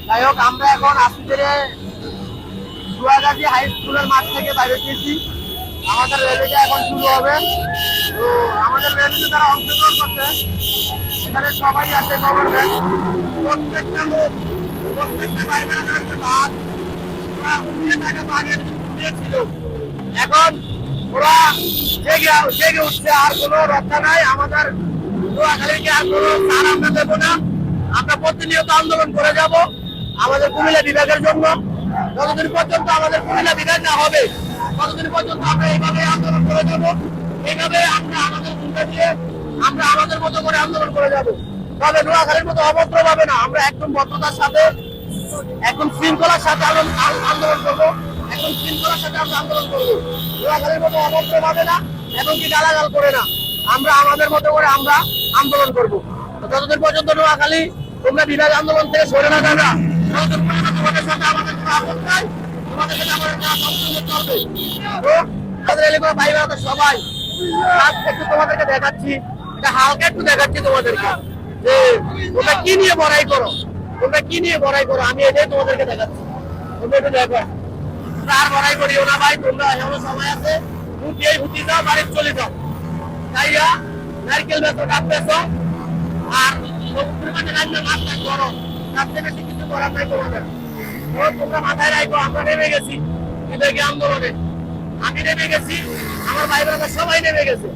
যাই হোক, আমরা এখন আজকে সুয়াগাজী হাই স্কুলের মাঠ থেকে বাইরে গেছি। আমাদের র্যালিটা এখন শুরু হবে। তো আমাদের র্যালিতে যারা অংশগ্রহণ করছে এখানে সবাই আছে গভর্নমেন্ট, প্রত্যেকটা লোক, প্রত্যেকটা বাইরে বাদ ওরা উঠিয়ে টাকা আগে দিয়েছিল। এখন ওরা জেগে উঠছে, আর কোনো রক্ষা নাই। আমাদের নোয়াখালীকে আর কোনো ছাড় আমরা দেবো না। আমরা প্রতিনিয়ত আন্দোলন করে যাব আমাদের কুমিল্লা বিভাগের জন্য। যতদিন পর্যন্ত আমাদের কুমিল্লা বিভাগ না হবে ততদিন পর্যন্ত আমরা এইভাবে আন্দোলন করে যাব। এইভাবে আমরা আমাদের ভূমিকা দিয়ে আমরা আমাদের মতো করে আন্দোলন করে যাব। তবে নোয়াখালীর মতো অভদ্র হবে না, আমরা একদম ভদ্রতার সাথে, একদম শৃঙ্খলার সাথে আন্দোলন করবো। একদম শৃঙ্খলার সাথে আমরা আন্দোলন করবো। নোয়াখালীর মতো অভদ্র হবে না এবং কি গালাগাল করে না। আমরা আমাদের মতো করে আমরা আন্দোলন করবো। যতদিন পর্যন্ত নোয়াখালী তোমরা বিভাগ আন্দোলন থেকে সরে না যাবে, ততদিন পর্যন্ত তোমাদের সাথে আমাদের কোনো আপত্তি নাই। তোমাদের সাথে আমাদের সম্পূর্ণ চলবে। তো আমাদের এলাকার ভাই বোনেরা সবাই একটু তোমাদেরকে দেখাচ্ছি, এটা হালকা একটু দেখাচ্ছি তোমাদেরকে যে তোমরা কি নিয়ে বড়াই করো, তোমরা কি নিয়ে বড়াই করো। আমি এটাই তোমাদেরকে দেখাচ্ছি, তোমরা একটু দেখো। আর বড়াই করিও না ভাই, তোমরা এমন সময় আছে উঠিয়ে উঠি যাও, বাড়ি চলে যাও। তাইয়া নারকেল বেচো, ডাব বেচো, আর কিছু করার নাই তোমাদের। তোমরা মাথায় রাখবো, আমরা নেমে গেছি বিবেকী আন্দোলনে। আমি নেমে গেছি, আমার ভাই বোনেরা সবাই নেমে গেছে।